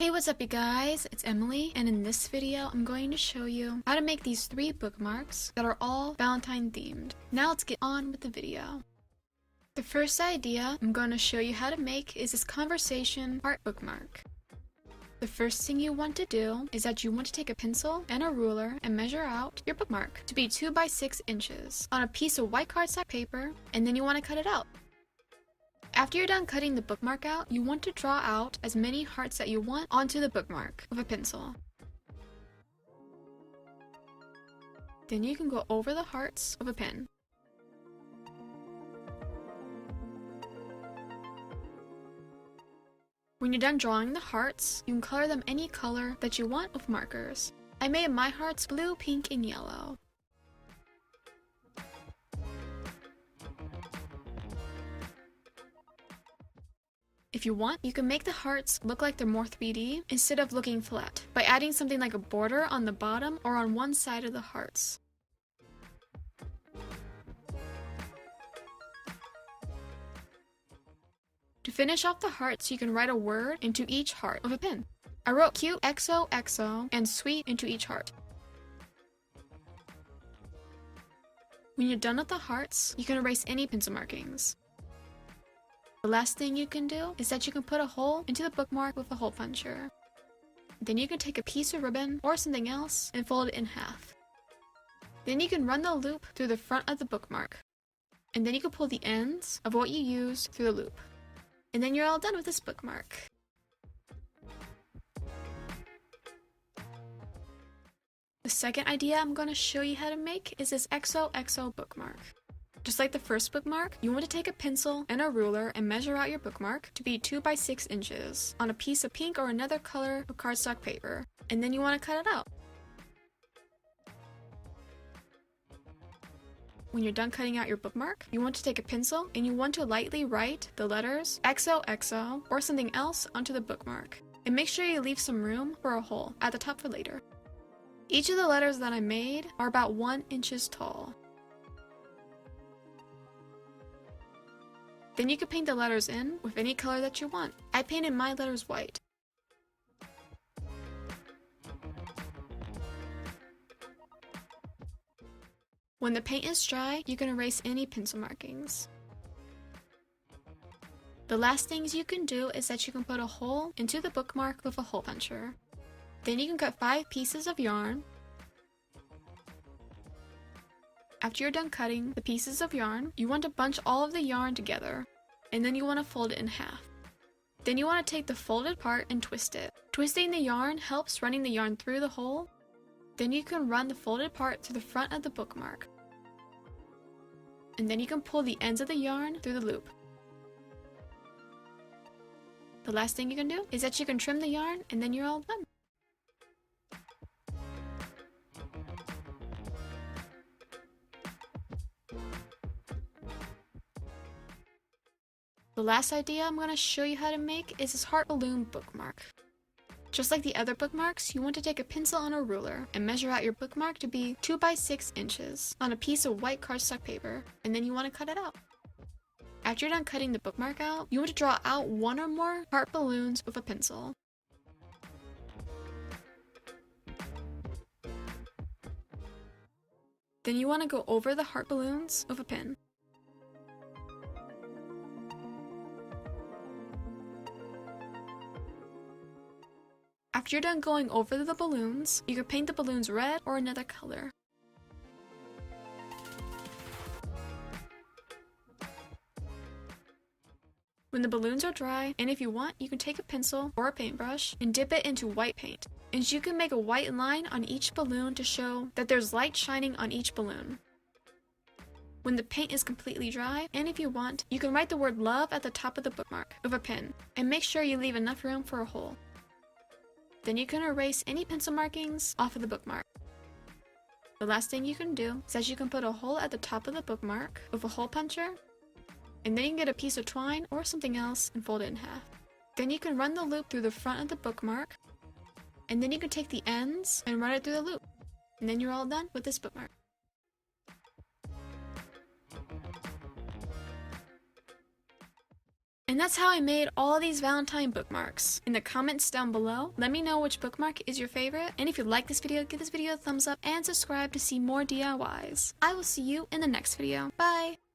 Hey, what's up you guys? It's Emily, and in this video I'm going to show you how to make these 3 bookmarks that are all Valentine themed. Now let's get on with the video. The first idea I'm going to show you how to make is this conversation heart bookmark. The first thing you want to do is that you want to take a pencil and a ruler and measure out your bookmark to be 2 by 6 inches on a piece of white cardstock paper, and then you want to cut it out. After you're done cutting the bookmark out, you want to draw out as many hearts that you want onto the bookmark with a pencil. Then you can go over the hearts with a pen. When you're done drawing the hearts, you can color them any color that you want with markers. I made my hearts blue, pink, and yellow. If you want, you can make the hearts look like they're more 3D instead of looking flat by adding something like a border on the bottom or on one side of the hearts. To finish off the hearts, you can write a word into each heart with a pen. I wrote cute XOXO and sweet into each heart. When you're done with the hearts, you can erase any pencil markings. The last thing you can do is that you can put a hole into the bookmark with a hole puncher. Then you can take a piece of ribbon or something else and fold it in half. Then you can run the loop through the front of the bookmark. And then you can pull the ends of what you used through the loop. And then you're all done with this bookmark. The second idea I'm going to show you how to make is this XOXO bookmark. Just like the first bookmark, you want to take a pencil and a ruler and measure out your bookmark to be 2 by 6 inches on a piece of pink or another color of cardstock paper, and then you want to cut it out. When you're done cutting out your bookmark, you want to take a pencil and you want to lightly write the letters XOXO or something else onto the bookmark, and make sure you leave some room for a hole at the top for later. Each of the letters that I made are about 1 inch tall. Then you can paint the letters in with any color that you want. I painted my letters white. When the paint is dry, you can erase any pencil markings. The last things you can do is that you can put a hole into the bookmark with a hole puncher. Then you can cut 5 pieces of yarn. After you're done cutting the pieces of yarn, you want to bunch all of the yarn together, and then you want to fold it in half. Then you want to take the folded part and twist it. Twisting the yarn helps running the yarn through the hole. Then you can run the folded part to the front of the bookmark. And then you can pull the ends of the yarn through the loop. The last thing you can do is that you can trim the yarn, and then you're all done. The last idea I'm going to show you how to make is this heart balloon bookmark. Just like the other bookmarks, you want to take a pencil and a ruler and measure out your bookmark to be 2 by 6 inches on a piece of white cardstock paper, and then you want to cut it out. After you're done cutting the bookmark out, you want to draw out 1 or more heart balloons with a pencil. Then you want to go over the heart balloons with a pen. After you're done going over the balloons, you can paint the balloons red or another color. When the balloons are dry, and if you want, you can take a pencil or a paintbrush and dip it into white paint. And you can make a white line on each balloon to show that there's light shining on each balloon. When the paint is completely dry, and if you want, you can write the word love at the top of the bookmark with a pen, and make sure you leave enough room for a hole. Then you can erase any pencil markings off of the bookmark. The last thing you can do is that you can put a hole at the top of the bookmark with a hole puncher, and then you can get a piece of twine or something else and fold it in half. Then you can run the loop through the front of the bookmark, and then you can take the ends and run it through the loop. And then you're all done with this bookmark. And that's how I made all of these Valentine bookmarks. In the comments down below, let me know which bookmark is your favorite. And if you like this video, give this video a thumbs up and subscribe to see more DIYs. I will see you in the next video. Bye!